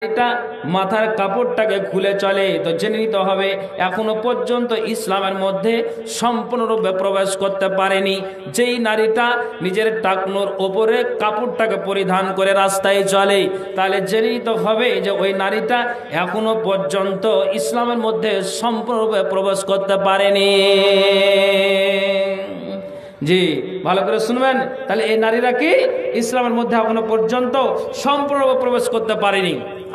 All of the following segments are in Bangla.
এটা মাথার কাপড়টাকে খুলে চলে, তো জেনে নিতে হবে এখনো পর্যন্ত ইসলামের মধ্যে সম্পূর্ণরূপে প্রবেশ করতে পারেনি। যেই নারীটা নিজের টাকনোর ওপরে কাপড়টাকে পরিধান করে রাস্তায় চলে, তাহলে জেনে নিতে হবে যে ওই নারীটা এখনো পর্যন্ত ইসলামের মধ্যে সম্পূর্ণরূপে প্রবেশ করতে পারেনি। জি, ভালো করে শুনবেন। তাহলে এই নারীরা কি ইসলামের মধ্যে এখনো পর্যন্ত সম্পূর্ণরূপে প্রবেশ করতে পারেনি।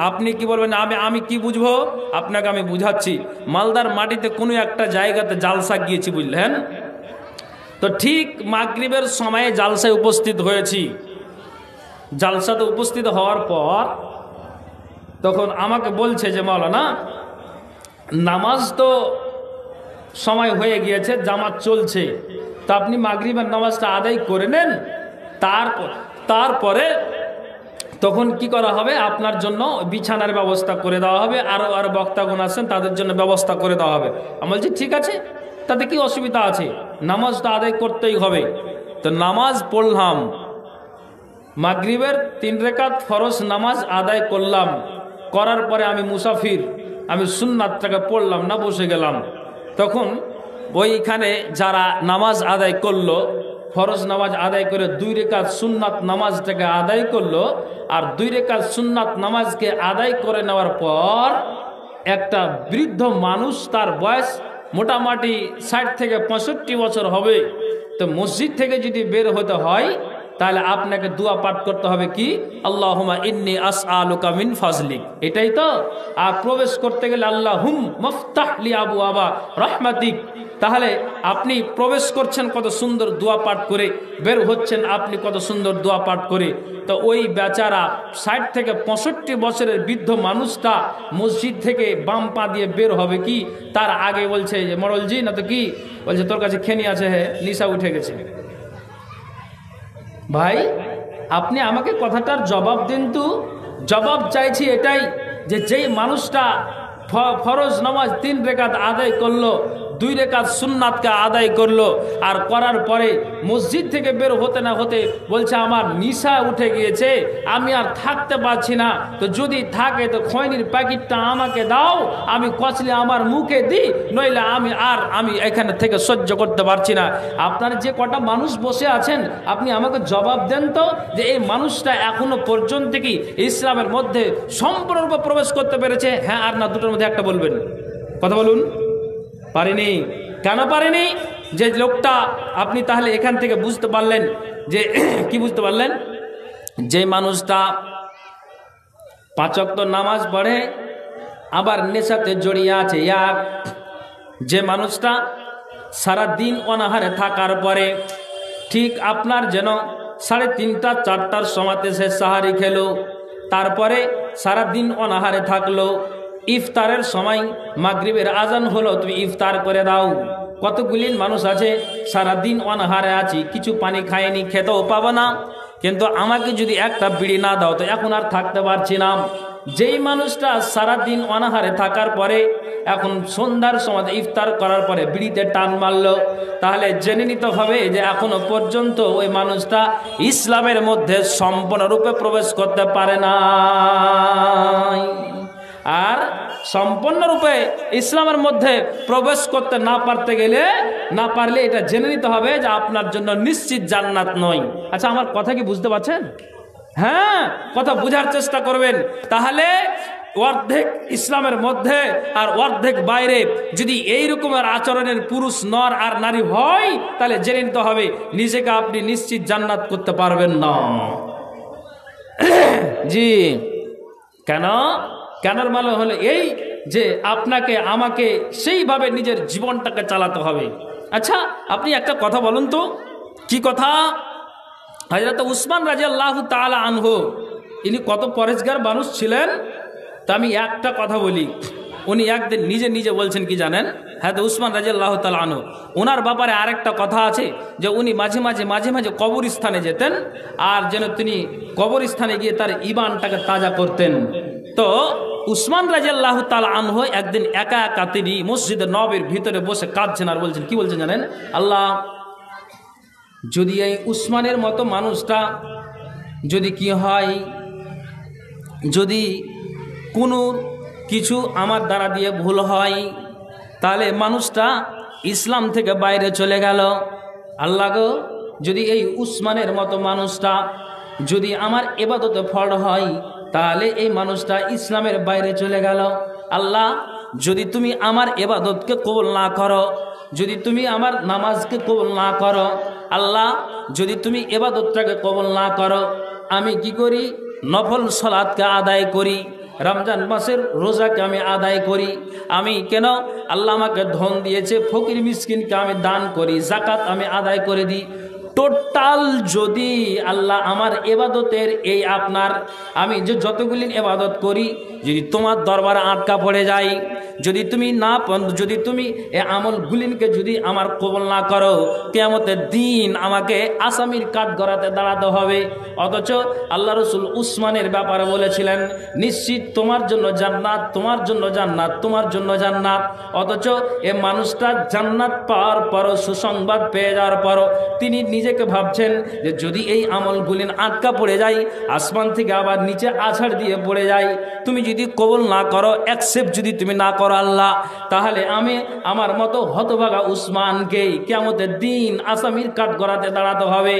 আপনি কি বলবেন আমি কি বুঝবো? আপনাকে আমি বুঝাচ্ছি। মালদার মাটিতে কোনো একটা জায়গাতে জালসা গিয়েছি, বুঝলেন? তো ঠিক মাগরিবের সময়ে জালসায় উপস্থিত হয়েছি। জালসাতে উপস্থিত হওয়ার পর তখন আমাকে বলছে যে মাওলানা, নামাজ তো সময় হয়ে গিয়েছে, জামাত চলছে, তো আপনি মাগরিবের নামাজটা আদায় করে নেন, তারপরে তখন কি করা হবে, আপনার জন্য বিছানার ব্যবস্থা করে দেওয়া হবে, আরো বক্তাগণ আছেন তাদের জন্য ব্যবস্থা করে দেওয়া হবে। আমি বলছি ঠিক আছে, তাতে কি অসুবিধা আছে, নামাজটা আদায় করতেই হবে। তো নামাজ পড়লাম, মাগরিবের 3 রাকাত ফরজ নামাজ আদায় করলাম। করার পরে আমি মুসাফির, আমি সুন্নাতটাকে পড়লাম না, বসে গেলাম। তখন ওইখানে যারা নামাজ আদায় করলো, ফরজ নামাজ আদায় করে 2 রাকাত সুন্নাত নামাজটাকে আদায় করলো, আর 2 রাকাত সুন্নাত নামাজকে আদায় করে নেওয়ার পর একটা বৃদ্ধ মানুষ, তার বয়স মোটামুটি 60 থেকে 65 বছর হবে, তো মসজিদ থেকে যদি বের হতে হয় তাহলে আপনাকে দোয়া পাঠ করতে হবে কি, আল্লাহুম্মা ইন্নী আসআলুকা মিন ফাজলিক, এটাই তো। আর প্রবেশ করতে গেলে আল্লাহুম মাফতাহ লি আবওয়াবা রাহমাতিক। তাহলে আপনি প্রবেশ করছেন কত সুন্দর দোয়া পাঠ করে, বের হচ্ছেন আপনি কত সুন্দর দোয়া পাঠ করে। তো ওই বেচারা 60 থেকে 65 বছরের বৃদ্ধ মানুষটা মসজিদ থেকে বাম পা দিয়ে বের হবে কি, তার আগে বলছে যে মরলজি না তো কি বলছে, তোর কাছে খেনি আছে, হ্যাঁ নিশা উঠে গেছে। ভাই আপনি আমাকে কথাটার জবাব দিন তো। জবাব চাইছি এটাই যে যেই মানুষটা ফরজ নামাজ 3 রাকাত আদায় করলো, 2 রাকাত সুন্নাতকে আদায় করলো, আর করার পরে মসজিদ থেকে বের হতে না হতে বলছে আমার নিশা উঠে গিয়েছে, আমি আর থাকতে পারছি না, তো যদি থাকে তো খৈনির প্যাকেটটা আমাকে দাও, আমি কচলে আমার মুখে দিই, নইলে আমি এখানে থেকে সহ্য করতে পারছি না। আপনার যে কটা মানুষ বসে আছেন, আপনি আমাকে জবাব দেন তো যে এই মানুষটা এখনো পর্যন্ত কি ইসলামের মধ্যে সম্পূর্ণরূপে প্রবেশ করতে পেরেছে? হ্যাঁ আর না, দুটোর মধ্যে একটা বলবেন। কথা বলুন। পারেনি। কেন পারেনি? যে লোকটা, আপনি তাহলে এখান থেকে বুঝতে পারলেন যে কি বুঝতে পারলেন, যে মানুষটা 5 ওয়াক্ত নামাজ পড়ে আবার নেশাতে জড়িয়ে আছে, যে মানুষটা সারা দিন অনাহারে থাকার পরে ঠিক আপনার যেন 3:30 4টার সময়তে সে সাহারি খেলো, তারপরে সারা দিন অনাহারে থাকলো, ইফতারের সময় মাগরিবের আজান হলো, তুমি ইফতার করে দাও। কতগুলি মানুষ আছে সারা দিন অনাহারে আছি, কিছু পানি খায়নি, খেতেও পাবো না, কিন্তু আমাকে যদি একটা বিড়ি না দাও তো এখন আর থাকতে পারছি না। যেই মানুষটা সারা দিন অনাহারে থাকার পরে এখন সন্ধ্যার সময় ইফতার করার পরে বিড়িতে টান মারলো, তাহলে জেনে নিতে হবে যে এখনো পর্যন্ত ওই মানুষটা ইসলামের মধ্যে সম্পূর্ণরূপে প্রবেশ করতে পারে না। আর সম্পূর্ণরূপে ইসলামের মধ্যে প্রবেশ করতে না পারলে এটা জেনে নিতে হবে যে আপনার জন্য নিশ্চিত জান্নাত নয়। আচ্ছা, আমার কথা কি বুঝতে পারছেন? হ্যাঁ, কথা বোঝার চেষ্টা করবেন। তাহলে অর্ধেক ইসলামের মধ্যে আর অর্ধেক বাইরে যদি এই রকমের আচরণের পুরুষ নর আর নারী হয়, তাহলে জেনে নিতে হবে নিজেকে আপনি নিশ্চিত জান্নাত করতে পারবেন না। জি, কেনর মানে হলো এই যে আপনাকে আমাকে সেইভাবে নিজের জীবনটাকে চালাতে হবে। আচ্ছা, আপনি একটা কথা বলুন তো। কি কথা? হযরত উসমান রাদিয়াল্লাহু তাআলা আনহু, ইনি কত পরেজগার মানুষ ছিলেন। তা আমি একটা কথা বলি, উনি একদিন নিজে বলছেন কি জানেন? হ্যাঁ, তো উসমান রাদিয়াল্লাহু তাআলা আনহু, ওনার ব্যাপারে আরেকটা কথা আছে যে উনি মাঝে মাঝে কবরস্থানে যেতেন, আর যেন তিনি কবরস্থানে গিয়ে তার ঈমানটাকে তাজা করতেন। তো উসমান রাদিয়াল্লাহু তাআলা আনহু একদিন একা তিনি মসজিদে নববীর ভিতরে বসে কাঁদছেন, আর বলছেন, কি বলছেন জানেন? আল্লাহ, যদি এই উসমানের মতো মানুষটা যদি কি হয়, যদি কোনো কিছু আমার দ্বারা দিয়ে ভুল হয়, তাহলে মানুষটা ইসলাম থেকে বাইরে চলে গেল। আল্লাহ গো, যদি এই উসমানের মতো মানুষটা যদি আমার ইবাদতে ফল হয়, তাহলে এই মানুষটা ইসলামের বাইরে চলে গেল। আল্লাহ, যদি তুমি আমার ইবাদতকে কবুল না করো, যদি তুমি আমার নামাজকে কবুল না করো, আল্লাহ যদি তুমি ইবাদতটাকে কবুল না করো, আমি কি করি? নফল সালাতকে আদায় করি, রমজান মাসের রোজাকে আমি আদায় করি। আমি কেন? আল্লাহ আমাকে ধন দিয়েছে, ফকির মিসকিনকে আমি দান করি, যাকাত আমি আদায় করে দিই। টোটাল যদি আল্লাহ আমার ইবাদতের এই আপনার আমি যে যতগুলি ইবাদত করি যদি তোমার দরবারে আটকা পড়ে যায়, যদি তুমি এই আমলগুলিকে যদি আমার কবুল না করো, কিয়ামতের দিন আমাকে আসামির কাঠগড়াতে দাঁড়াতে হবে। অথচ আল্লাহ রসুল উসমানের ব্যাপারে বলেছিলেন, নিশ্চিত তোমার জন্য জান্নাত, তোমার জন্য জান্নাত, তোমার জন্য জান্নাত। অথচ এ মানুষটা জান্নাত পাওয়ার পরও, সুসংবাদ পেয়ে যাওয়ার পরও তিনি নিজেকে ভাবছেন যে যদি এই আমলগুলি আটকা পড়ে যায়, আসমান থেকে আবার নিচে আছাড় দিয়ে পড়ে যায়, তুমি যদি কবুল না করো, অ্যাকসেপ্ট যদি তুমি না করো আল্লাহ, তাহলে আমি আমার মতো হতভাগা উসমানকে কিয়ামতের দিন আসামির কাঠগড়াতে দাঁড়াতে হবে।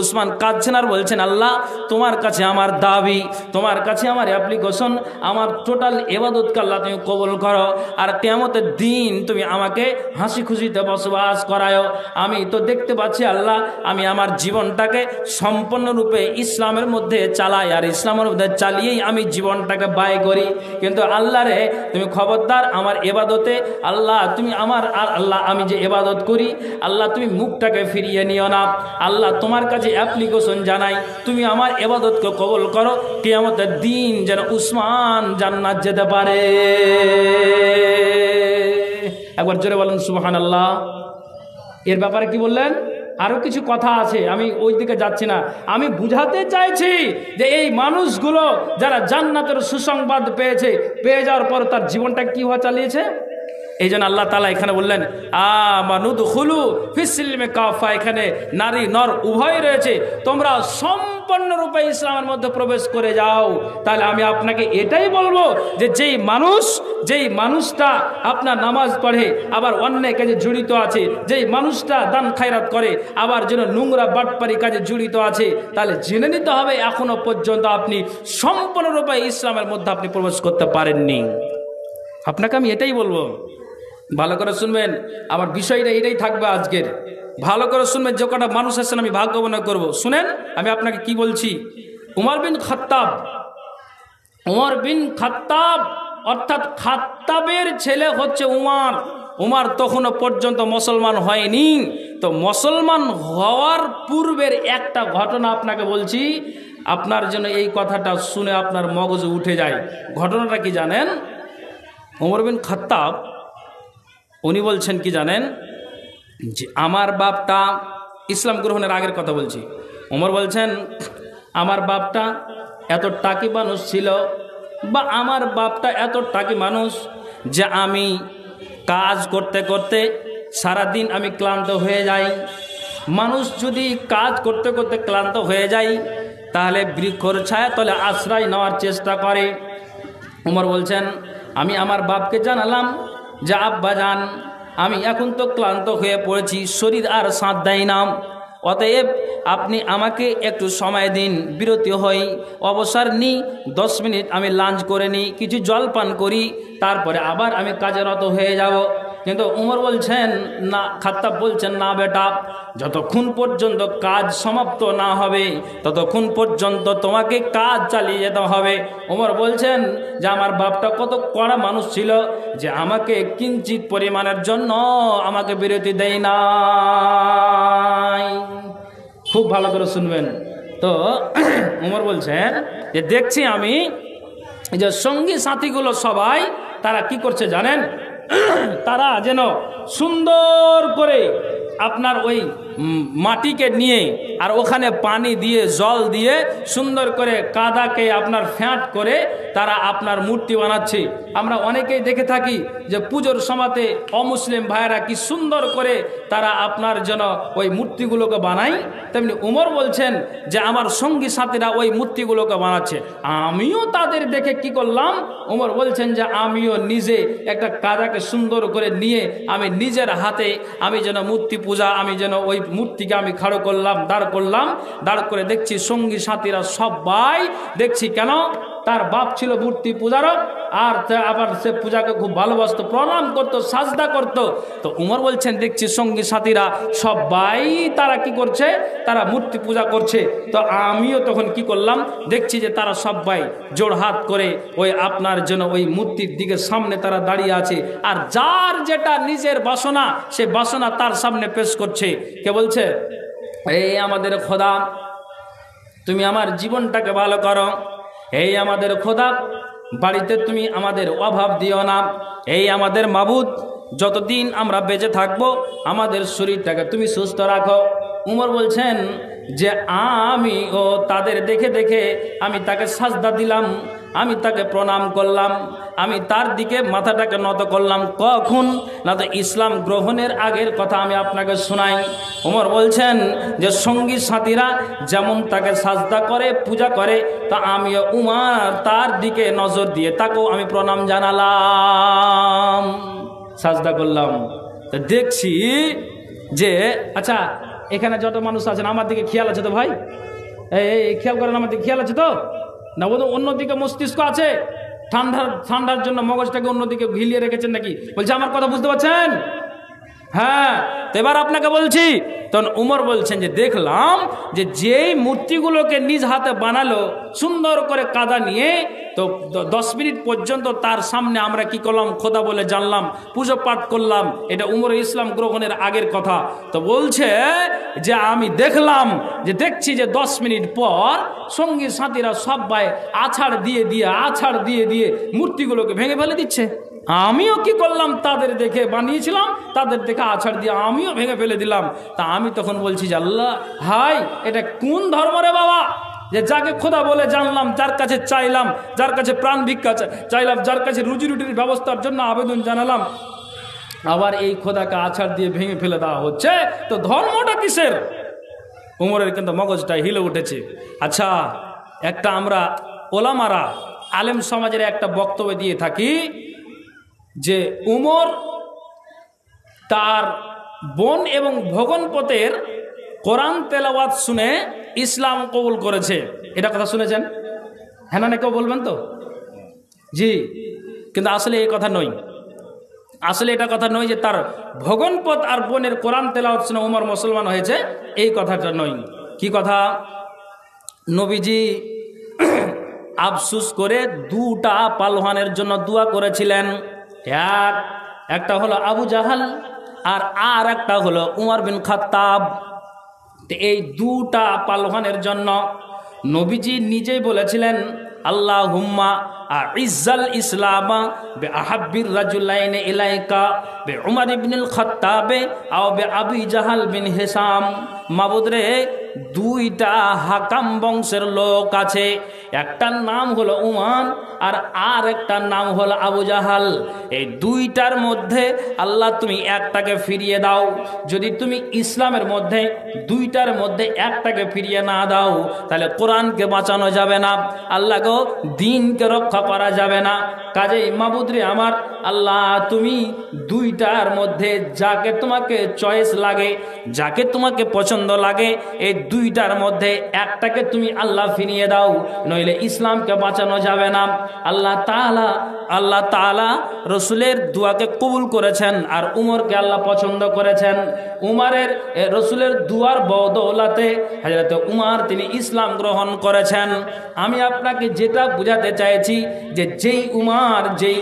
উসমান কাঁদছেন আর বলছেন, আল্লাহ তোমার কাছে আমার দাবি, তোমার কাছে আমার অ্যাপ্লিকেশন, আমার টোটাল ইবাদতকে আল্লাহ তুমি কবুল করো, আর কিয়ামতের দিন তুমি আমাকে হাসি খুশিতে বসবাস করায়ো। আমি তো দেখতে পাচ্ছি আল্লাহ, আমি আমার জীবনটাকে সম্পূর্ণরূপে ইসলামের মধ্যে চালাই, আর ইসলামের মধ্যে চালিয়েই আমি জীবনটাকে ব্যয় করি। কিন্তু আল্লাহ রে, তুমি খবরদার আমার ইবাদতে, আল্লাহ তুমি আমার, আল্লাহ আমি যে ইবাদত করি, আল্লাহ তুমি মুখটাকে ফিরিয়ে নিও না। আল্লাহ তোমার কাছে অ্যাপ্লিকেশন জানাই, তুমি আমার ইবাদতকে কবুল করো, কিয়ামতের দিন যেন উসমান জান্নাত যেতে পারে। একবার জোরে বলেন সুবহানাল্লাহ। এর ব্যাপারে কি বললেন? আরো কিছু কথা আছে, আমি ওই দিকে যাচ্ছি না। আমি বুঝাতে চাইছি যে এই মানুষগুলো যারা জান্নাতের সুসংবাদ পেয়ে যাওয়ার পর তার জীবনটা কি হওয়া চালিয়েছে, এই জন্য আল্লাহ তাআলা এখানে বললেন আমানুদখুলু ফিসসিলমি কাফা, এখানে নারী নর উভয় রয়েছে, তোমরা সম্পূর্ণরূপে ইসলামের মধ্যে প্রবেশ করে যাও। তাহলে আমি আপনাকে এটাই বলবো যে যেই মানুষটা আপনার নামাজ পড়ে আবার অন্যায় কাজে জড়িত আছে, যেই মানুষটা দান খায়রাত করে আবার যেন নোংরা বাটপারি কাজে জড়িত আছে, তাহলে জেনে নিতে হবে এখনো পর্যন্ত আপনি সম্পূর্ণরূপে ইসলামের মধ্যে আপনি প্রবেশ করতে পারেননি। আপনাকে আমি এটাই বলবো, ভালো করে শুনবেন। আমার বিষয়টা এটাই থাকবে আজকের, ভালো করে শুনবেন। যে কটা মানুষ আছেন আমি ভাগ্য মনে করবো, শুনেন আমি আপনাকে কি বলছি। উমর বিন খাত্তাব অর্থাৎ খাত্তাবের ছেলে হচ্ছে উমর। উমর তখনও পর্যন্ত মুসলমান হয়নি। তো মুসলমান হওয়ার পূর্বের একটা ঘটনা আপনাকে বলছি, আপনার জন্য এই কথাটা শুনে আপনার মগজে উঠে যায়। ঘটনাটা কি জানেন? উমর বিন খাত্তাব উনি বলছেন কি জানেন, যে আমার বাপটা, ইসলাম গ্রহণের আগের কথা বলছি, উমর বলছেন আমার বাপটা এত টাকি মানুষ ছিল, বা আমার বাপটা এত টাকি মানুষ যে আমি কাজ করতে করতে সারাদিন আমি ক্লান্ত হয়ে যাই। মানুষ যদি কাজ করতে করতে ক্লান্ত হয়ে যায়, তাহলে বৃক্ষর ছায়া তলে আশ্রয় নেওয়ার চেষ্টা করে। উমর বলছেন আমি আমার বাপকে জানালাম যে আব্বা জান, আমি এখন তো ক্লান্ত হয়ে পড়েছি, শরীর আর সাথ দেয় না, অতএব আপনি আমাকে একটু সময় দিন, বিরতি হই, অবসর নিই, 10 মিনিট আমি লাঞ্চ করে নিই, কিছু জল পান করি, তারপরে আবার আমি কাজে রত হয়ে যাব। কিন্তু উমর বলছেন না, খাত্তাব বলছেন না বেটা, যতক্ষণ পর্যন্ত কাজ সমাপ্ত না হবে ততক্ষণ পর্যন্ত তোমাকে কাজ চালিয়ে যেতে হবে। উমর বলছেন যে আমার বাপটা কত কড়া মানুষ ছিল যে আমাকে কিঞ্চিত পরিমাণের জন্য আমাকে বিরতি দেয় না। খুব ভালো করে শুনবেন। তো উমর বলছেন যে দেখছি আমি যে সঙ্গী সাথীগুলো সবাই তারা কি করছে জানেন, তারা যেন সুন্দর করে আপনার ওই মাটিকে নিয়ে আর ওখানে পানি দিয়ে জল দিয়ে সুন্দর করে কাদাকে আপনার ফ্যাট করে তারা আপনার মূর্তি বানাচ্ছে। আমরা অনেকেই দেখে থাকি যে পুজোর সময়তে অমুসলিম ভাইয়েরা কি সুন্দর করে তারা আপনার জন্য ওই মূর্তিগুলোকে বানায়। তেমনি উমর বলছেন যে আমার সঙ্গী সাথীরা ওই মূর্তিগুলোকে বানাচ্ছে, আমিও তাদের দেখে কি করলাম, উমর বলছেন যে আমিও নিজে একটা কাদাকে সুন্দর করে নিয়ে আমি নিজের হাতে আমি যেন মূর্তি পূজা, আমি যেন ওই মূর্তিকে আমি খাড়ো করলাম, দাঁড় করে দেখছি সঙ্গী সাথীরা সবাই দেখছি কেন তার বাপ ছিল মূর্তি পূজারক আর আবার সে পূজাকে খুব ভালোবাসতো, প্রণাম করতো, সাজদা করতো। তো উমর বলছেন দেখছি সঙ্গী সাথীরা সবাই তারা কি করছে, তারা মূর্তি পূজা করছে। তো আমিও তখন কি করলাম, দেখছি যে তারা সবাই জোড়হাত করে ওই আপনার জন্য ওই মূর্তির দিকে সামনে তারা দাঁড়িয়ে আছে, আর যার যেটা নিজের বাসনা সে বাসনা তার সামনে পেশ করছে। কে বলছে, এই আমাদের খোদা তুমি আমার জীবনটাকে ভালো করো, এই আমাদের খোদা বাড়িতে তুমি আমাদের অভাব দিও না, এই আমাদের মাবুদ যতদিন আমরা বেঁচে থাকবো আমাদের শরীরটাকে তুমি সুস্থ রাখো। উমর বলছেন যে আমি ও তাদের দেখে দেখে আমি তাকে সাজদা দিলাম, আমি তাকে প্রণাম করলাম, আমি তার দিকে মাথাটাকে নত করলাম। কখন না, তো ইসলাম গ্রহণের আগের কথা আমি আপনাকে শোনাই। উমর বলছেন যে সঙ্গী সাথীরা যেমন তাকে সাজদা করে পূজা করে, তা আমিও উমর তার দিকে নজর দিয়ে তাকেও আমি প্রণাম জানালাম, সাজদা করলাম। তো দেখছি যে আচ্ছা এখানে যত মানুষ আছেন আমার দিকে খেয়াল আছে তো ভাই, এই খেয়াল করেন আমার দিকে খেয়াল আছে তো না, বোধ অন্যদিকে মস্তিষ্ক আছে, ঠান্ডার জন্য মগজটাকে অন্যদিকে ঘিলিয়ে রেখেছেন নাকি? বলছে আমার কথা বুঝতে পারছেন? হ্যাঁ, তো এবার আপনাকে বলছি। তখন উমর বলছেন যে দেখলাম যে যেই মূর্তিগুলোকে নিজ হাতে বানালো সুন্দর করে কাদা নিয়ে, তো 10 মিনিট পর্যন্ত তার সামনে আমরা কি করলাম, খোদা বলে জানলাম, পুজো পাঠ করলাম। এটা উমর ইসলাম গ্রহণের আগের কথা। তো বলছে যে আমি দেখলাম যে দেখছি যে 10 মিনিট পর সঙ্গী সাথীরা সবাই আছাড় দিয়ে দিয়ে মূর্তিগুলোকে ভেঙে ফেলে দিচ্ছে। আমিও কি করলাম, তাদের দেখে বানিয়েছিলাম, তাদের দেখে আছাড় দিয়ে আমিও ভেঙে ফেলে দিলাম। তা আমি তখন বলছি যে আল্লাহ হাই, এটা কোন ধর্ম রে বাবা, যে যাকে খোদা বলে জানলাম, যার কাছে চাইলাম, যার কাছে প্রাণ ভিক্ষা চাইলাম, যার কাছে রুজি রুটির ব্যবস্থার জন্য আবেদন জানালাম, আবার এই খোদাকে আছাড় দিয়ে ভেঙে ফেলে দেওয়া হচ্ছে। তো ধর্মটা কিসের? উমরের কিন্তু মগজটা হিলে উঠেছে। আচ্ছা, একটা আমরা ওলামারা আলেম সমাজের একটা বক্তব্য দিয়ে থাকি যে উমর তার বোন এবং ভগনপতের কোরআন তেলাওয়াত শুনে ইসলাম কবুল করেছে। এটা কথা শুনেছেন? হ্যাঁ না, কেউ বলবেন তো? জি, কিন্তু আসলে এই কথা নয়। আসলে এটা কথা নয় যে তার ভগনপত আর বোনের কোরআন তেলাওয়াত শুনে উমর মুসলমান হয়েছে, এই কথাটা নয়। কি কথা? নবীজি আফসুস করে 2টা পালোয়ানের জন্য দোয়া করেছিলেন। একটা হলো আবু জাহাল আর একটা হলো উমর বিন খাত্তাব। এই 2টা পালোয়ানের জন্য নবীজি নিজেই বলেছিলেন আল্লাহুম্মা আইজ্জাল ইসলামা বে আহাব্বির রাজুলাইন ইলাইকা বে উমর ইবনুল খাত্তাব আও বে আবু জাহাল বিন হিসাম। মাবুদ রে, 2টা হাকাম বংশের লোক আছে, একটার নাম হলো উমর আর একটার নাম হলো আবু জাহাল। এই 2টার মধ্যে আল্লাহ তুমি একটাকে ফিরিয়ে দাও। যদি তুমি ইসলামের মধ্যে 2টার মধ্যে একটাকে ফিরিয়ে না দাও, তাহলে কোরআনকে বাঁচানো যাবে না, আল্লাহ গো দ্বীনকে রক্ষা করা যাবে না। কাজেই মাবুদ রে আমার, আল্লাহ তুমি 2টার মধ্যে যাকে তোমাকে চয়েস লাগে, যাকে তোমাকে পছন্দ লাগে, এই 2টার মধ্যে একটাকে তুমি আল্লাহ ফিরিয়ে দাও, নইলে ইসলামকে বাঁচানো যাবে না। আল্লাহ তাআলা রসুলের দোয়াকে কবুল করেছেন আর উমরকে আল্লাহ পছন্দ করেছেন। উমরের রসুলের দুয়ার বদৌলতে হযরত উমর তিনি ইসলাম গ্রহণ করেছেন। আমি আপনাকে যেটা বোঝাতে চাইছি যে যেই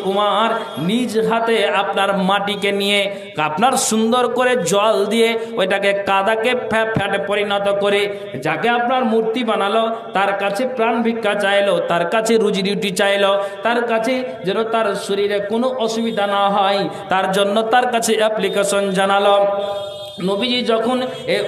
উমর নিজ হাতে আপনার মাটিকে নিয়ে আপনার সুন্দর করে জল দিয়ে ওইটাকে কাদাকে ফ্যাটে পরিণত করে যাকে আপনার মূর্তি বানালো, তার কাছে প্রাণ ভিক্ষা চাইলো, তার কাছে রুজি রুটি চাইলো, তার কাছে যেন তার শরীরে কোনো অসুবিধা না হয়, তার জন্য তার কাছে অ্যাপ্লিকেশন জানালো। নবীজি যখন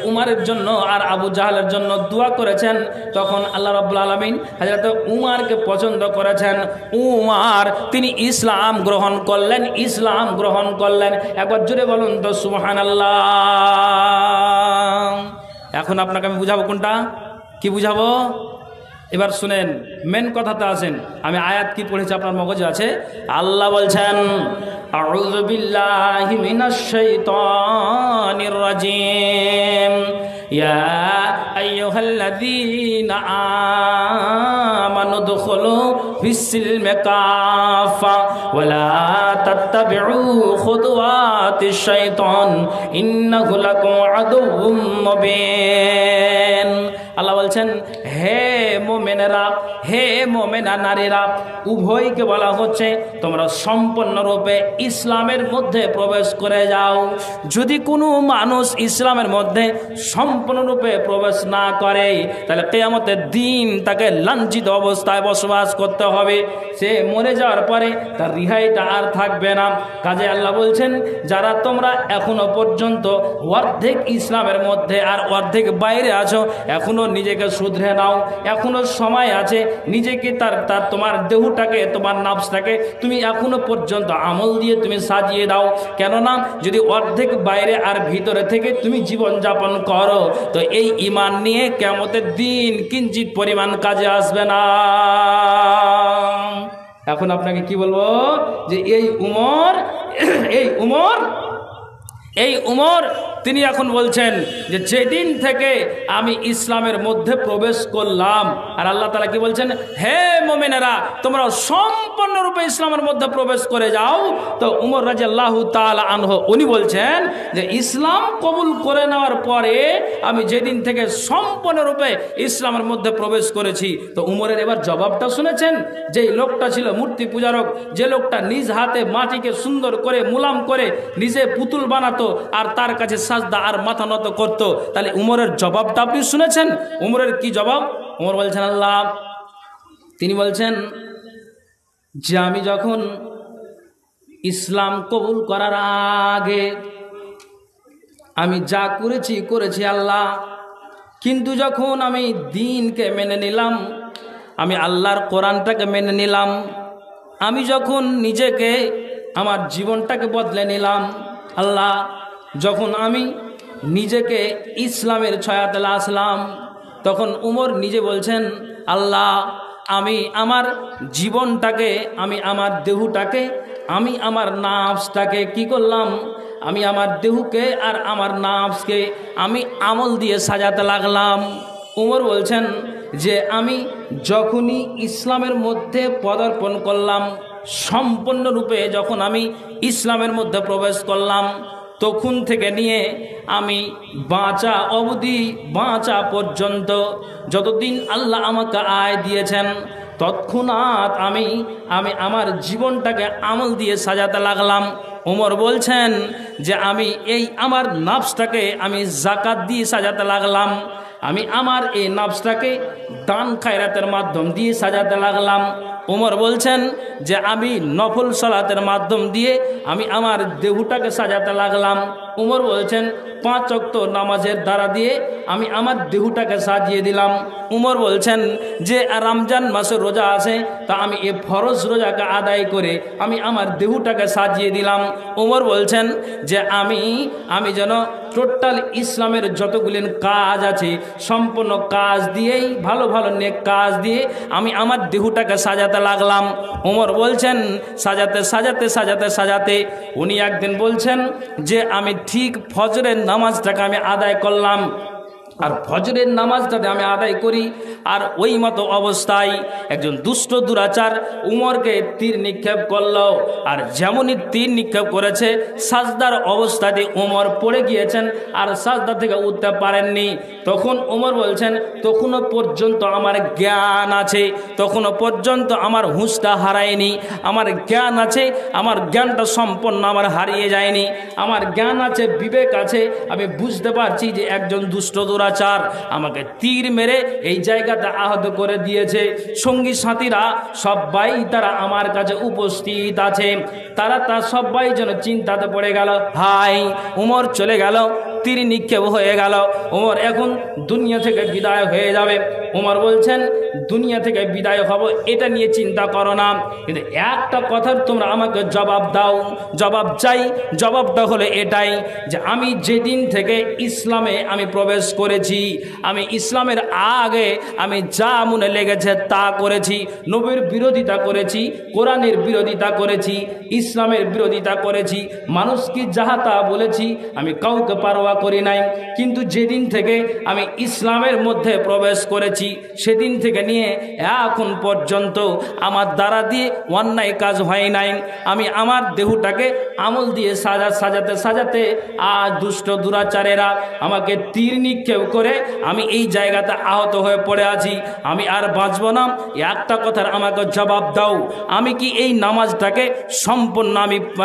উমারের জন্য আর আবু জাহালের জন্য দোয়া করেছেন, তখন আল্লাহ রাব্বুল আলামিন হযরত উমারকে পছন্দ করেছেন। উমার তিনি ইসলাম গ্রহণ করলেন, ইসলাম গ্রহণ করলেন। একবার জোরে বলুন তো সুবহানাল্লাহ। এখন আপনাকে আমি বুঝাবো কোনটা, কি বুঝাবো? এবার শুনেন, মেন কথাতে আসেন। আমি আয়াত কি পড়েছি আপনার মগজে আছে? আল্লাহ বলছেন, আউযু বিল্লাহি মিনাশ শাইতানির রাজিম, ইয়া আইয়ুহাল্লাযীনা আমানু দুখুলু ফিস-সিলমি কাফা ওয়া লা তাত্তাবিউ খুতুওয়াতিশ শাইতান ইন্নাহু লাকুম আদুউম মুবিন। আল্লাহ বলছেন, হে মোমেনেরা, হে মোমেনা নারীরা, উভয়কে বলা হচ্ছে তোমরা সম্পূর্ণরূপে ইসলামের মধ্যে প্রবেশ করে যাও। যদি কোনো মানুষ ইসলামের মধ্যে সম্পূর্ণরূপে প্রবেশ না করে, তাহলে কিয়ামতের দিন তাকে লাঞ্ছিত অবস্থায় বসবাস করতে হবে। সে মরে যাওয়ার পরে তার রিহাইটা আর থাকবে না। কাজে আল্লাহ বলছেন, যারা তোমরা এখনো পর্যন্ত অর্ধেক ইসলামের মধ্যে আর অর্ধেক বাইরে আছো, এখনো নিজেকে শুধরে নাও, এখনো সময় আছে। নিজেকে তার তোমার দেহটাকে, তোমার নাফসটাকে তুমি এখনো পর্যন্ত আমল দিয়ে তুমি সাজিয়ে দাও। কেননা যদি অর্ধেক বাইরে আর ভিতরে থেকে তুমি জীবন যাপন করো, তো এই ঈমান নিয়ে কিয়ামতের দিন কিঞ্চিত পরিমাণ কাজে আসবে না। এখন আপনাকে কি বলবো, যে এই উমর তিনি এখন বলছেন যে যেদিন থেকে আমি ইসলামের মধ্যে প্রবেশ করলাম, আর আল্লাহ তাআলা কি বলছেন, হে মুমিনেরা তোমরা সম্পূর্ণরূপে ইসলামের মধ্যে প্রবেশ করে যাও। তো উমর রাদিয়াল্লাহু তাআলা আনহু উনি বলছেন যে ইসলাম কবুল করে নেওয়ার পরে আমি যেদিন থেকে সম্পূর্ণরূপে ইসলামের মধ্যে প্রবেশ করেছি। তো উমরের এবার জবাবটা শুনেছেন? যেই লোকটা ছিল মূর্তি পূজারক, যে লোকটা নিজ হাতে মাটিকে সুন্দর করে মুলাম করে নিজে পুতুল বানাতো আর তার কাছে সাজদা আর মাথা নত করতো, তাহলে উমরের জবাবটা আপনি শুনেছেন? উমরের কি জবাব? উমর বলছেন, আল্লাহ তিনি বলছেন যে আমি যখন ইসলাম কবুল করার আগে আমি যা করেছি আল্লাহ, কিন্তু যখন আমি দ্বীনকে মেনে নিলাম, আমি আল্লাহর কোরআনটাকে মেনে নিলাম, আমি যখন নিজেকে আমার জীবনটাকে বদলে নিলাম, আল্লাহ যখন আমি নিজেকে ইসলামের ছায়াতে আসলাম, তখন উমর নিজে বলছেন, আল্লাহ আমি আমার জীবনটাকে, আমি আমার দেহটাকে, আমি আমার নাফসটাকে কি করলাম, আমি আমার দেহকে আর আমার নাফসকে আমি আমল দিয়ে সাজাতে লাগলাম। উমর বলছেন যে আমি যখনই ইসলামের মধ্যে পদার্পণ করলাম, সম্পূর্ণরূপে যখন আমি ইসলামের মধ্যে প্রবেশ করলাম, তখন থেকে নিয়ে আমি বাঁচা অবধি, বাঁচা পর্যন্ত যতদিন আল্লাহ আমাকে আয় দিয়েছেন, তৎক্ষণাৎ আমি আমার জীবনটাকে আমল দিয়ে সাজাতে লাগলাম। ওমর বলছেন যে আমি এই আমার নাফসটাকে আমি যাকাত দিয়ে সাজাতে লাগলাম, আমি আমার এই নাফসটাকে দান খায়রাতের মাধ্যম দিয়ে সাজাতে লাগলাম। ওমর বলছেন যে আমি নফল সালাতের মাধ্যম দিয়ে আমি আমার দেহটাকে সাজাতে লাগলাম। ওমর বলছেন 5 ওয়াক্ত নামাজের দ্বারা দিয়ে আমি আমার দেহটাকে সাজিয়ে দিলাম। উমর বলছেন যে রমজান মাসে রোজা আছে, তা আমি এই ফরজ রোজাকে আদায় করে আমি আমার দেহটাকে সাজিয়ে দিলাম। উমর বলছেন যে আমি যেন টোটাল ইসলামের যতগুলি কাজ আছে সম্পূর্ণ কাজ দিয়েই, ভালো ভালো নেক কাজ দিয়ে আমি আমার দেহটাকে সাজাতে লাগলাম। উমর বলছেন সাজাতে সাজাতে সাজাতে সাজাতে উনি একদিন বলছেন যে আমি ঠিক ফজরের নামাজটাকে আমি আদায় করলাম, আর ফজরের নামাজটাতে আমি আদায় করি, আর ওই মতো অবস্থায় একজন দুষ্ট দুরাচার উমরকে তীর নিক্ষেপ করল, আর যেমনই তীর নিক্ষেপ করেছে সাজদার অবস্থাতে উমর পড়ে গিয়েছেন আর সাজদা থেকে উঠতে পারেননি। তখন উমর বলছেন তখনও পর্যন্ত আমার জ্ঞান আছে, তখনও পর্যন্ত আমার হুঁশটা হারায়নি, আমার জ্ঞান আছে, আমার জ্ঞানটা সম্পূর্ণ আমার হারিয়ে যায়নি, আমার জ্ঞান আছে, বিবেক আছে, আমি বুঝতে পারছি যে একজন দুষ্ট দুরাচার আমাকে তীর মেরে এই জায়গাতে আহত করে দিয়েছে। সঙ্গী সাথীরা সবাই তারা আমার কাছে উপস্থিত আছে, তারা সবাই যেন চিন্তাতে পড়ে গেল। হাই উমর চলে গেল, তীর নিক্ষেপ হয়ে গেল। ওমর এখন দুনিয়া থেকে বিদায় হয়ে যাবে। ওমর বলছেন দুনিয়া থেকে বিদায় হব এটা নিয়ে চিন্তা করো না, কিন্তু একটা কথার তোমরা আমাকে জবাব দাও। জবাব চাই। জবাবটা হলো এটাই যে আমি যেদিন থেকে ইসলামে আমি প্রবেশ করেছি, আমি ইসলামের আগে আমি যা মনে লেগেছে তা করেছি। নবীর বিরোধিতা করেছি, কোরআনের বিরোধিতা করেছি, ইসলামের বিরোধিতা করেছি, মানুষকে যাহা তা বলেছি, আমি কাউকে পারোয়া করি নাই। কিন্তু যেদিন থেকে আমি ইসলামের মধ্যে প্রবেশ করেছি সেদিন থেকে নিয়ে এখন পর্যন্ত আমার দ্বারা দিয়ে অন্যায় কাজ হয় নাই। আমি আমার দেহটাকে আমল দিয়ে সাজাতে সাজাতে আর দুষ্ট দুরাচারেরা আমাকে তীর নিক্ষেপ করে আমি এই জায়গাতে আহত হয়ে পড়ে আছি। আমি আর বাঁচব না। একটা কথার আমাকে জবাব দাও, আমি কি এই নামাজটাকে সম্পূর্ণ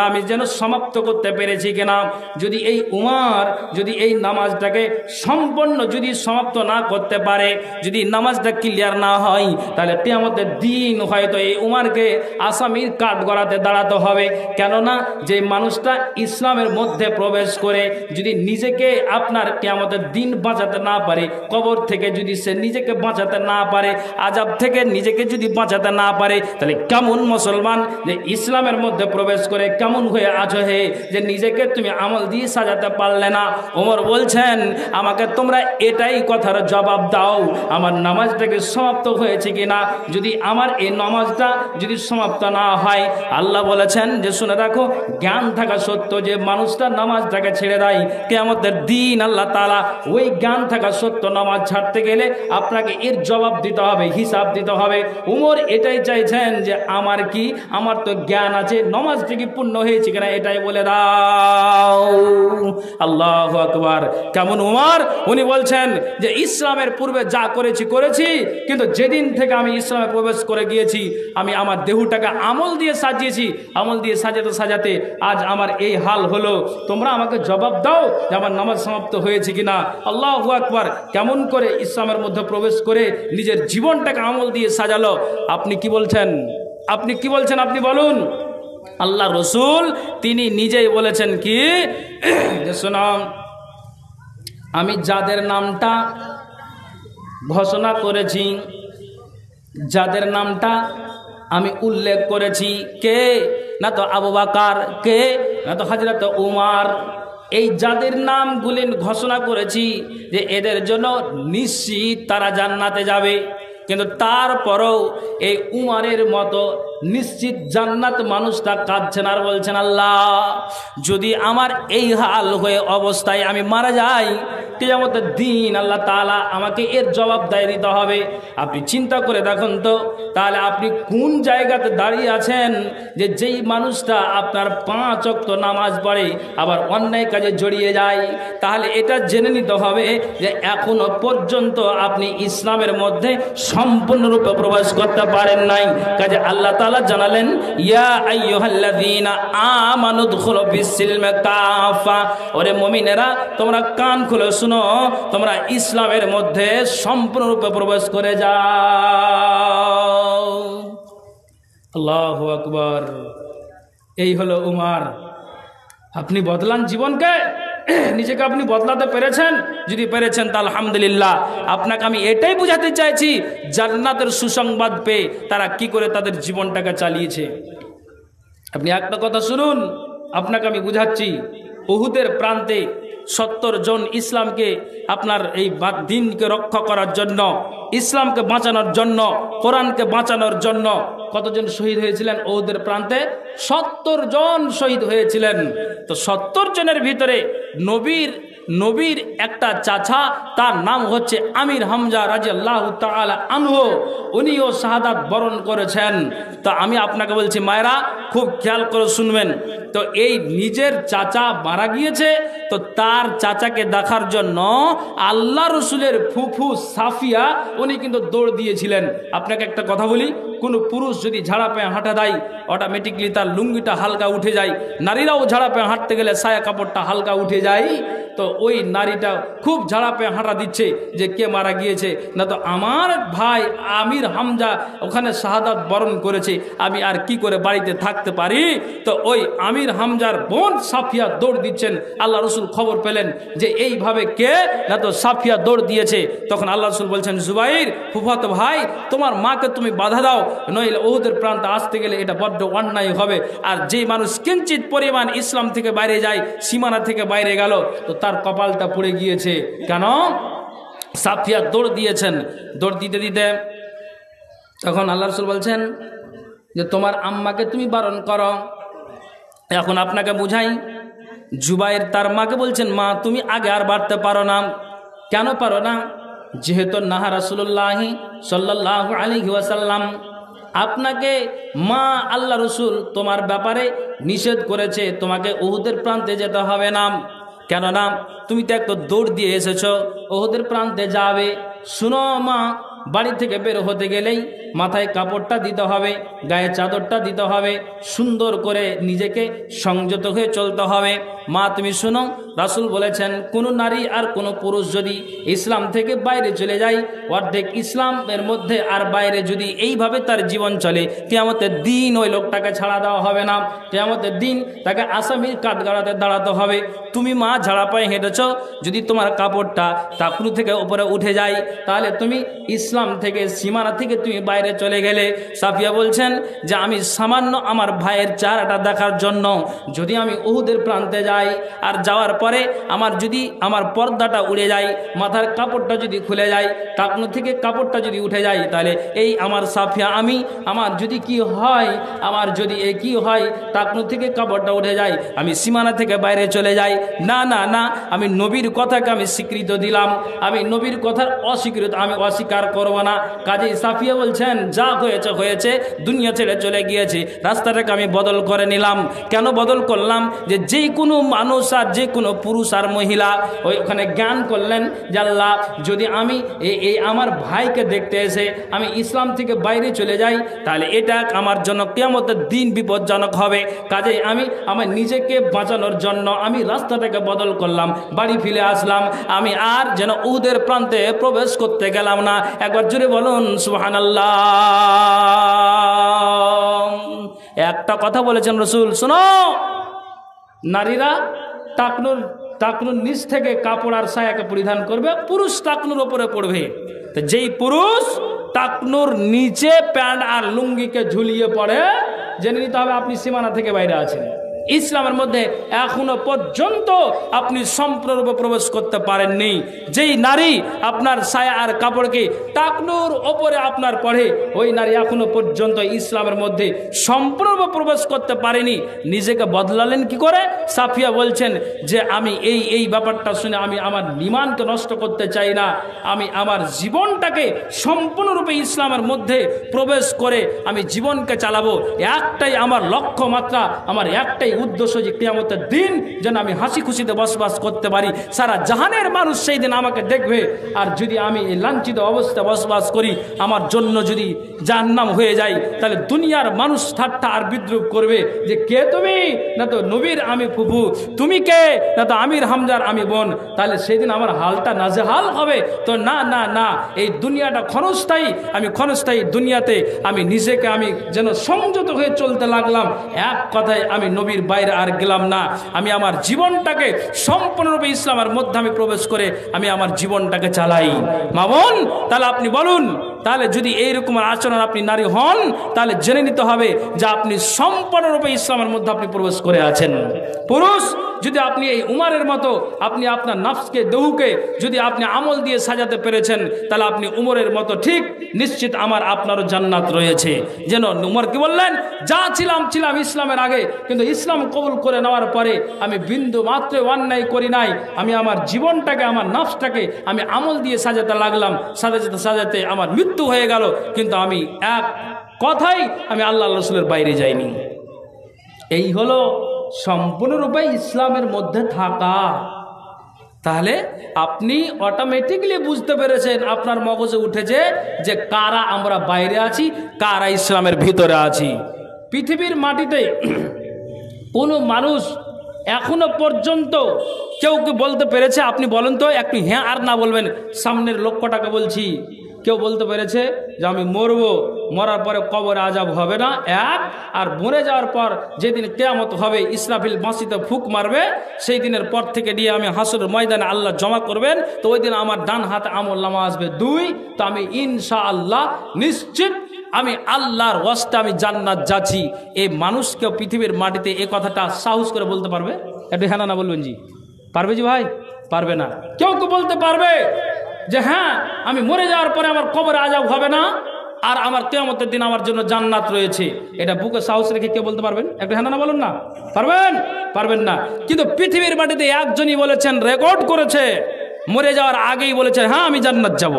আমি যেন সমাপ্ত করতে পেরেছি কিনা? যদি এই উমর যদি এই নামাজটাকে সম্পূর্ণ যদি সমাপ্ত না করতে পারে, যদি নামাজটা ক্লিয়ার না হয়, তাহলে কিয়ামতের দিন হয়তো এই উমরকে আসামির কাঠ গড়াতে দাঁড়াতে হবে। কেননা যে মানুষটা ইসলামের মধ্যে প্রবেশ করে যদি নিজেকে আপনার কিয়ামতের দিন বাঁচাতে না পারে, কবর থেকে যদি সে নিজেকে বাঁচাতে না পারে, আযাব থেকে নিজেকে যদি বাঁচাতে না পারে, তাহলে কেমন মুসলমান যে ইসলামের মধ্যে প্রবেশ করে কেমন হয়ে আছো হে যে নিজেকে তুমি আমল দিয়ে সাজাতে পারলে না? ওমর বলছেন আমাকে তোমরা এটাই কথার জবাব দাও, আমার নামাজটাকে সমাপ্ত হয়েছে কিনা? যদি আমার এই নামাজটা যদি সমাপ্ত না হয়, আল্লাহ বলেছেন যে শুনে রাখো, জ্ঞান থাকা সত্য যে মানুষটা নামাজটাকে ছেড়ে দেয়, কিয়ামতের দিন আল্লাহ তাআলা ওই জ্ঞান থাকা সত্য নামাজ ছাড়তে গেলে আপনাকে এর জবাব দিতে হবে, হিসাব দিতে হবে। উমর এটাই চাইছেন যে আমার তো জ্ঞান আছে, নামাজটা কি পূর্ণ হয়েছে কিনা এটাই বলে দাও। আল্লাহু আকবার। কেমন উমর? উনি বলছেন যে ইসলামের পূর্বে যা করেছি, কিন্তু যেদিন থেকে আমি ইসলামে প্রবেশ করে গিয়েছি আমি আমার দেহটাকে আমল দিয়ে সাজিয়েছি, আমল দিয়ে সাজাতে সাজাতে আজ আমার এই হাল হলো। তোমরা আমাকে জবাব দাও যে আমার নামাজ সমাপ্ত হয়েছে কিনা। আল্লাহু আকবার। কেমন করে ইসলামের মধ্যে প্রবেশ করে নিজের জীবনটাকে আমল দিয়ে সাজালো। আপনি কি বলছেন? আপনি বলুন। আল্লাহ রসুল তিনি নিজেই বলেছেন কি যে শোনো, আমি যাদের নামটা ঘোষণা করেছি, যাদের নামটা আমি উল্লেখ করেছি, কে? না তো আবু বকর, কে? না তো হযরত উমর। এই যাদের নামগুলি ঘোষণা করেছি যে এদের জন্য নিশ্চিত তারা জান্নাতে যাবে, কিন্তু তারপরেও এই উমরের মতো নিশ্চিত জান্নাত মানুষটা কাঁদছেন আর বলছেন, আল্লাহ যদি আমার এই হাল হয়ে অবস্থায় আমি মারা যাই, কিয়ামতের দিন আল্লাহ তাআলা আমাকে এর জবাবদারি দিতে হবে। আপনি চিন্তা করে দেখুন তো, তাহলে আপনি কোন জায়গাতে দাঁড়িয়ে আছেন যে যেই মানুষটা আপনার 5 ওয়াক্ত নামাজ পড়ে আবার অন্যায় কাজে জড়িয়ে যায়? তাহলে এটা জেনে নিতে হবে যে এখনো পর্যন্ত আপনি ইসলামের মধ্যে সম্পূর্ণরূপে প্রবেশ করতে পারেন নাই। কাজে আল্লাহ তাআলা জানালেন, ইয়া আইয়ুহাল্লাযীনা আমানু দুখুলু ফিস-সিলমি কাফা। ওরে মুমিনেরা, তোমরা কান খুলে শুনো, তোমরা ইসলামের মধ্যে সম্পূর্ণরূপে প্রবেশ করে যাও। আল্লাহু আকবার। এই হলো উমর। আপনি বদলান জীবনকে, নিজেকে আপনি বদলাতে পেরেছেন? যদি পেরেছেন তা আলহামদুলিল্লাহ। আপনাকে আমি এটাই বুঝাতে চাইছি, জান্নাতের সুসংবাদ পেয়ে তারা কি করে তাদের জীবনটাকে চালিয়েছে। আপনি একটা কথা শুনুন, আপনাকে আমি বুঝাচ্ছি। উহুদের প্রান্তে 70 জন ইসলামকে আপনার এই দিনকে রক্ষা করার জন্য, ইসলামকে বাঁচানোর জন্য, কোরআনকে বাঁচানোর জন্য কতজন শহীদ হয়েছিলেন? উহুদের প্রান্তে 70 জন শহীদ হয়েছিলেন। তো 70 জনের ভিতরে নবীর একটা চাচা, তার নাম হচ্ছে আমির হামজা রাদিয়াল্লাহু তাআলা আনহু, উনিও শাহাদাত বরণ করেছেন। তো আমি আপনাকে বলছি মায়েরা, খুব খেয়াল করে শুনবেন। তো এই নিজের চাচা মারা গিয়েছে, তো তার চাচাকে দেখার জন্য আল্লাহ রসুলের ফুফু সাফিয়া উনি কিন্তু দৌড় দিয়েছিলেন। আপনাকে একটা কথা বলি, কোনো পুরুষ যদি ঝাড়া পায়ে হাঁটা দেয়, অটোমেটিকলি তার লুঙ্গিটা হালকা উঠে যায়। নারীরাও ঝাড়া পায়ে হাঁটতে গেলে সায়া কাপড়টা হালকা উঠে যায়। তো ওই নারীটা খুব ঝাড়াপে হাঁটা দিচ্ছে যে কে মারা গিয়েছে, না তো আমার ভাই আমির হামজা ওখানে শাহাদাত বরণ করেছে, আমি আর কি করে বাড়িতে থাকতে পারি। তো ওই আমির হামজার বোন সাফিয়া দৌড় দিচ্ছেন। আল্লাহ রসুল খবর পেলেন যে এইভাবে কে, না তো সাফিয়া দৌড় দিয়েছে। তখন আল্লাহ রসুল বলছেন, জুবাইর ফুফাতো ভাই, তোমার মাকে তুমি বাধা দাও, নইলে ওহুদের প্রান্তে আসতে গেলে এটা বড্ড অন্যায় হবে। আর যে মানুষ কিঞ্চিত পরিমাণ ইসলাম থেকে বাইরে যায়, সীমানা থেকে বাইরে গেল, তো তার কপালটা পুড়ে গিয়েছে। কেন? সাফিয়া দৌড় দিয়েছেন। দৌড় দিতে দিতে তখন আল্লাহ রসুল বলছেন যে তোমার আম্মাকে তুমি বারণ করো। এখন আপনাকে বুঝাই, জুবাইর তার মাকে বলছেন, মা তুমি আগে আর বাড়তে পারো না। কেন পারো না? যেহেতু নাহা রাসূলুল্লাহি সাল্লাল্লাহু আলাইহি ওয়াসাল্লাম আপনাকে, মা আল্লাহ রসুল তোমার ব্যাপারে নিষেধ করেছে, তোমাকে উহুদের প্রান্তে যেতে হবে না। কেননা তুমি তো একটা দৌড় দিয়ে এসেছো, উহুদের প্রান্তে যাবে। শুনো মা, বাড়ি থেকে বের হতে গেলেই মাথায় কাপড়টা দিতে হবে, গায়ে চাদরটা দিতে হবে, সুন্দর করে নিজেকে সংযত হয়ে চলতে হবে। মা তুমি শোনো, রাসূল বলেছেন কোনো নারী আর কোনো পুরুষ যদি ইসলাম থেকে বাইরে চলে যায়, অর্ধেক ইসলামের মধ্যে আর বাইরে যদি এইভাবে তার জীবন চলে, কিয়ামতের দিন ওই লোকটাকে ছাড়া দেওয়া হবে না। কিয়ামতের দিন তাকে আসামির কাঠগড়াতে দাঁড়াতে হবে। তুমি মা ঝাড়া পায়ে হেঁটেছ, যদি তোমার কাপড়টা টাকনু থেকে উপরে উঠে যায়, তাহলে তুমি ইসলাম থেকে, সীমানা থেকে তুমি বাইরে চলে গেলে। সাফিয়া বলছেন যে আমি সামান্য আমার ভাইয়ের চেহারাটা দেখার জন্য যদি আমি উহুদের প্রান্তে যাই, আর যাওয়ার পরে আমার যদি আমার পর্দাটা উড়ে যায়, মাথার কাপড়টা যদি খুলে যায়, টাকনু থেকে কাপড়টা যদি উঠে যায়, তাহলে এই আমার সাফিয়া আমি, আমার যদি কি হয়, আমার যদি এই কি হয়, টাকনু থেকে কাপড়টা উঠে যায়, আমি সীমানা থেকে বাইরে চলে যাই, না না না, আমি নবীর কথাকে আমি স্বীকৃত দিলাম, আমি নবীর কথার অস্বীকৃত আমি অস্বীকার করব না। কাজেই সাফিয়া বলছেন যা হয়েছে হয়েছে, দুনিয়া ছেড়ে চলে গিয়েছে, রাস্তাটাকে আমি বদল করে নিলাম। কেন বদল করলাম? যে কোনো মানুষ আর যে কোনো পুরুষ আর মহিলা ওইখানে জ্ঞান করলেন যে আল্লাহ, যদি আমি এই আমার ভাইকে দেখতে এসে আমি ইসলাম থেকে বাইরে চলে যাই, তাহলে এটা আমার জন্য কিয়ামতের দিন বিপজ্জনক হবে। কাজেই আমি আমার নিজেকে বাঁচানোর জন্য আমি রাস্তাটাকে বদল করলাম, বাড়ি ফিরে আসলাম, আমি আর যেন উহুদের প্রান্তে প্রবেশ করতে গেলাম না। একবার জোরে বলুন সুবহানাল্লাহ। একটা কথা বলেছেন রাসূল, শোনো, নারীরা টাকনুর নিচ থেকে কাপড় আর সায়াকে পরিধান করবে, পুরুষ টাকনুর ওপরে পড়বে। তো যেই পুরুষ টাকনুর নিচে প্যান্ট আর লুঙ্গিকে ঝুলিয়ে পড়ে, জেনে নিতে হবে আপনি সীমানা থেকে বাইরে আছেন। ইসলামের মধ্যে এখনো পর্যন্ত আপনি সম্পূর্ণরূপে প্রবেশ করতে পারেননি। যেই নারী আপনার সায়া আর কাপড়কে টাকনুর ওপরে আপনার পড়ে, ওই নারী এখনো পর্যন্ত ইসলামের মধ্যে সম্পূর্ণরূপে প্রবেশ করতে পারেনি। নিজেকে বদলালেন কি করে? সাফিয়া বলছেন যে আমি এই ব্যাপারটা শুনে আমি আমার ঈমানকে নষ্ট করতে চাই না, আমি আমার জীবনটাকে সম্পূর্ণরূপে ইসলামের মধ্যে প্রবেশ করে আমি জীবনকে চালাবো। একটাই আমার লক্ষ্য মাত্রা, আমার একটাই উদ্দেশ্য, যে কিয়ামতের দিন যেন আমি হাসি খুশিতে বসবাস করতে পারি, সারা জাহানের মানুষ সেই দিন আমাকে দেখবে। আর যদি আমি এই লাঞ্ছিত অবস্থায় বসবাস করি, আমার জন্য যদি জাহান্নাম হয়ে যায়, তাহলে দুনিয়ার মানুষ ঠাট্টা আর বিদ্রুপ করবে যে কে তুমি, না তো নবীর আমি ফুফু, তুমি কে, না তো আমির হামজার আমি বোন। তাহলে সেদিন আমার হালটা নাজেহাল হবে। তো না না না, এই দুনিয়াটা ক্ষণস্থায়ী, আমি ক্ষণস্থায়ী দুনিয়াতে আমি নিজেকে আমি যেন সংযত হয়ে চলতে লাগলাম। এক কথায় আমি নবীর বাইরে আর গেলাম না, আমি আমার জীবনটাকে সম্পূর্ণরূপে ইসলামের মধ্যে আমি প্রবেশ করে আমি আমার জীবনটাকে চালাই। মা বোন, তাহলে আপনি বলুন, তাহলে যদি এইরকম আচরণ আপনি নারী হন, তাহলে জেনে নিতে হবে যে আপনি সম্পূর্ণরূপে ইসলামের মধ্যে আপনি প্রবেশ করে আছেন। পুরুষ যদি আপনি এই উমারের মতো আপনি আপনার নফসকে, দেহকে যদি আপনি আমল দিয়ে সাজাতে পেরেছেন, তাহলে আপনি উমরের মতো ঠিক নিশ্চিত আমার আপনারও জান্নাত রয়েছে। যেন উমর কি বললেন, যা ছিলাম ইসলামের আগে, কিন্তু ইসলাম কবুল করে নেওয়ার পরে আমি বিন্দু মাত্র অন্যায় করি নাই, আমি আমার জীবনটাকে, আমার নফসটাকে আমি আমল দিয়ে সাজাতে লাগলাম, সাজাতে আমার মৃত্যু হয়ে গেল, কিন্তু আমি এক কথাই আমি আল্লাহ রাসূলের বাইরে যাইনি। এই হলো সম্পূর্ণরূপে ইসলামের মধ্যে থাকা। তাহলে আপনি অটোমেটিকলি বুঝতে পেরেছেন, আপনার মগজে উঠেছে যে কারা আমরা বাইরে আছি, কারা ইসলামের ভিতরে আছি। পৃথিবীর মাটিতে কোনো মানুষ এখনো পর্যন্ত কেউ কি বলতে পেরেছে? আপনি বলেন তো, একটু হ্যাঁ আর না বলবেন। সামনের লক্ষ্যটাকে বলছি, কেউ বলতে পেরেছে যে আমি মরবো, মরার পরে কবরে আজাব হবে না? এক, আর মরে যাওয়ার পর যেদিন কিয়ামত হবে, ইসরাফিল বাঁশিতে ফুঁক মারবে, সেই দিনের পর থেকে নিয়ে আমি হাসরের ময়দানে আল্লাহ জমা করবেন, তো ওই দিন আমার ডান হাতে আমলনামা আসবে 2। তো আমি ইনশাআল্লাহ নিশ্চিত আমি আল্লাহর ওয়াস্তে আমি জান্নাত যাচ্ছি। এই মানুষকেও পৃথিবীর মাটিতে এই কথাটা সাহস করে বলতে পারবে? একটু হ্যাঁ না বলবেন জি। পারবে জি ভাই? পারবে না। কেউ কেউ বলতে পারবে যে হ্যাঁ, আমি মরে যাওয়ার পরে আমার কবরে আযাব হবে না, আর আমার কিয়ামতের দিন আমার জন্য জান্নাত রয়েছে। এটা বুকে সাহস রেখে কেউ বলতে পারবেন? একটু হ্যাঁ না বলুন না। পারবেন? পারবেন না। কিন্তু পৃথিবীর মাটিতে একজনই বলেছেন, রেকর্ড করেছে, মরে যাওয়ার আগেই বলেছে হ্যাঁ আমি জান্নাত যাব।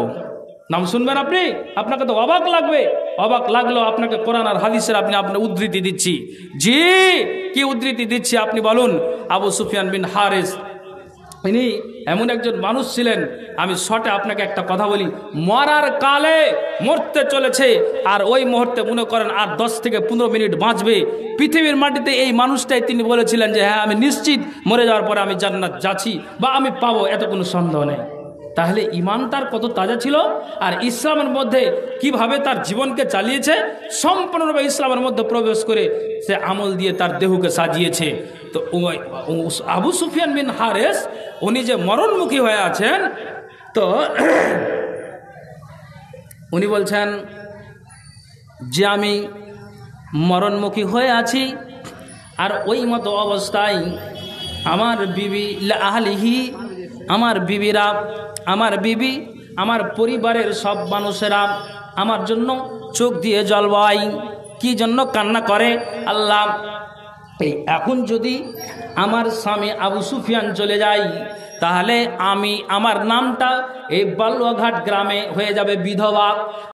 নাম শুনবেন আপনি? আপনাকে তো অবাক লাগবে। অবাক লাগলেও আপনাকে কোরআন আর হাদিসের আপনার উদ্ধৃতি দিচ্ছি। জি, কি উদ্ধৃতি দিচ্ছি আপনি বলুন। আবু সুফিয়ান বিন হারিস, ইনি এমন একজন মানুষ ছিলেন, আমি শর্টে আপনাকে একটা কথা বলি, মরার কালে মরতে চলেছে, আর ওই মুহূর্তে মনে করেন আর 10 থেকে 15 মিনিট বাঁচবে। পৃথিবীর মাটিতে এই মানুষটাই তিনি বলেছিলেন যে হ্যাঁ আমি নিশ্চিত মরে যাওয়ার পরে আমি জান্নাত যাচ্ছি বা আমি পাবো, এত কোনো সন্দেহ নেই। তাহলে ঈমান তার কত তাজা ছিল, আর ইসলামের মধ্যে কিভাবে তার জীবনকে চালিয়েছে, সম্পূর্ণভাবে ইসলামের মধ্যে প্রবেশ করে সে আমল দিয়ে তার দেহকে সাজিয়েছে। তো আবু সুফিয়ান বিন হারিস উনি যে মরণমুখী হয়ে আছেন, তো উনি বলছেন যে আমি মরণমুখী হয়ে আছি, আর ওই মতো অবস্থায় আমার বিবি আহলিহি, আমার বিবিরা, আমার বিবি, আমার পরিবারের সব মানুষেরা আমার জন্য চোখ দিয়ে জল বয়। কি জন্য কান্না করে? আল্লাহ, এই এখন যদি আমার স্বামী আবু সুফিয়ান চলে যায়, তাহলে আমার নামটা এই বালুয়াঘাট গ্রামে হয়ে যাবে বিধবা।